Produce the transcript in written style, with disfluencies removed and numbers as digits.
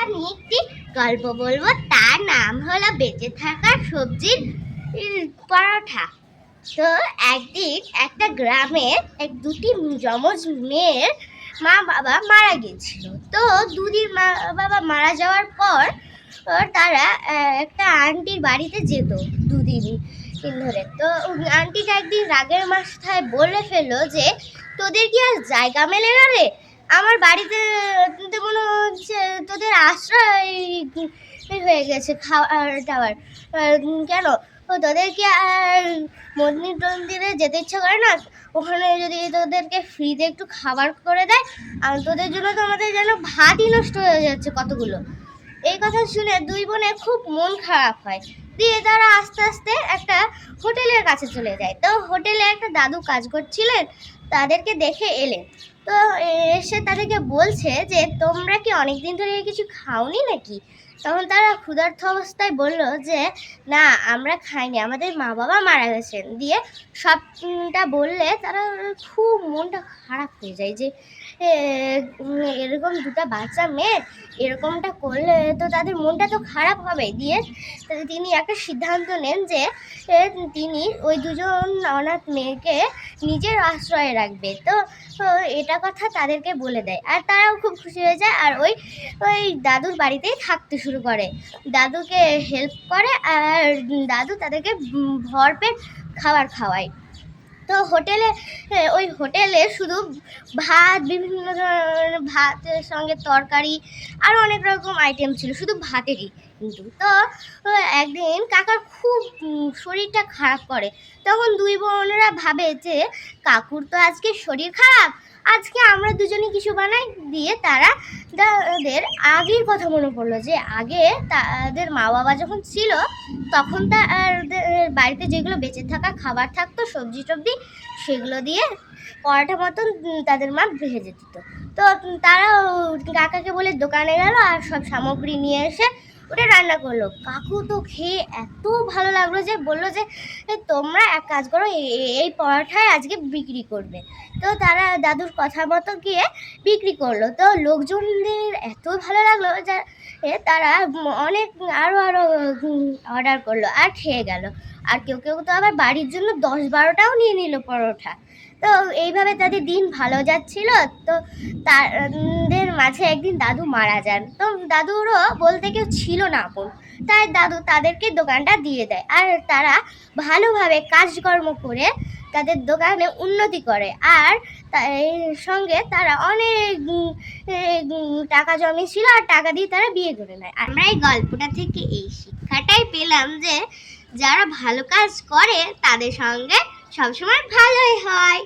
আমি একটি গল্প বলবো, তার নাম হলো বেঁচে থাকার সবজির পরোঠা। তো একদিন একটা গ্রামে দুটি যমজ মেয়ের মা বাবা মারা গিয়েছিল। তো দুদিন মা বাবা মারা যাওয়ার পর তারা একটা আন্টির বাড়িতে যেত দুদিন ধরে। তো আন্টিটা একদিন রাগের মাথায় বলে ফেললো যে, তোদের কি আর জায়গা মেলে না রে? আমার বাড়িতে মনে হচ্ছে তোদের আশ্রয় হয়ে গেছে, খাওয়ার টাওয়ার কেন তোদের কি আর মন্দিরে যেতে ইচ্ছা করে না? ওখানে যদি তোদেরকে ফ্রিতে একটু খাবার করে দেয়, আর তোদের জন্য তো আমাদের যেন ভাতই নষ্ট হয়ে যাচ্ছে কতগুলো। এই কথা শুনে দুই বোনে খুব মন খারাপ হয়। দিয়ে তারা আস্তে আস্তে একটা হোটেলের কাছে চলে যায়। তো হোটেলে একটা দাদু কাজ করছিলেন, তাদেরকে দেখে এলেন। তো এসে তাদেরকে বলছে যে, তোমরা কি অনেকদিন ধরে কিছু খাওনি নাকি? তখন তারা ক্ষুধার্ত অবস্থায় বলল যে, না আমরা খাইনি, আমাদের মা বাবা মারা গেছেন। দিয়ে সবটা বললে তারা খুব মনটা খারাপ হয়ে যায় যে, এরকম দুটো বাচ্চা মেয়ে এরকমটা করলে তো তাদের মনটা তো খারাপ হবে। দিয়ে তিনি একটা সিদ্ধান্ত নেন যে তিনি ওই দুজন অনাথ মেয়েকে নিজের আশ্রয়ে রাখবে। তো এটা কথা তাদেরকে বলে দেয়, আর তারাও খুব খুশি হয়ে যায়, আর ওই দাদুর বাড়িতেই থাকতে শুরু করে, দাদুকে হেল্প করে, আর দাদু তাদেরকে ভরপেট খাবার খাওয়ায়। তো ওই হোটেলে শুধু ভাত, বিভিন্ন ধরনের ভাতের সঙ্গে তরকারি আর অনেক রকম আইটেম ছিল, শুধু ভাতেরই কিন্তু। তো একদিন কাকার খুব শরীরটা খারাপ করে। তখন দুই বোনেরা ভাবে যে, কাকুর তো আজকে শরীর খারাপ, আজকে আমরা দুজনে কিছু বানাই। দিয়ে তারা তাদের আগের কথা মনে পড়লো যে, আগে তাদের মা বাবা যখন ছিল তখন তাদের বাড়িতে যেগুলো বেঁচে থাকা খাবার থাকতো, সবজি টবজি, সেগুলো দিয়ে পরোটা মতন তাদের মা ভেজে দিত। তো তারা কাকাকে বলে দোকানে গেল আর সব সামগ্রী নিয়ে এসে ওটা রান্না করলো। কাকু তো খেয়ে এত ভালো লাগলো যে বললো যে, তোমরা এক কাজ করো, এই পরোটায় আজকে বিক্রি করবে। তো তারা দাদুর কথা মতো গিয়ে বিক্রি করলো। তো লোকজনদের এত ভালো লাগলো যে তারা অনেক আরও অর্ডার করলো আর খেয়ে গেল। আর কেউ কেউ তো আবার বাড়ির জন্য 10-12টাও নিয়ে নিল পরোটা। তো এইভাবে তাদের দিন ভালো যাচ্ছিল। তো তাদের মাঝে একদিন দাদু মারা যান। তো দাদুরও বলতে কেউ ছিল না আপন, তাই দাদু তাদেরকে দোকানটা দিয়ে দেয়, আর তারা ভালোভাবে কাজকর্ম করে তাদের দোকানে উন্নতি করে। আর এর সঙ্গে তারা অনেক টাকা জমিয়েছিল, আর টাকা দিয়ে তারা বিয়ে করে নেয়। আমরা এই গল্পটা থেকে এই শিক্ষাটাই পেলাম যে, যারা ভালো কাজ করে তাদের সঙ্গে সবসময় ভালোই হয়।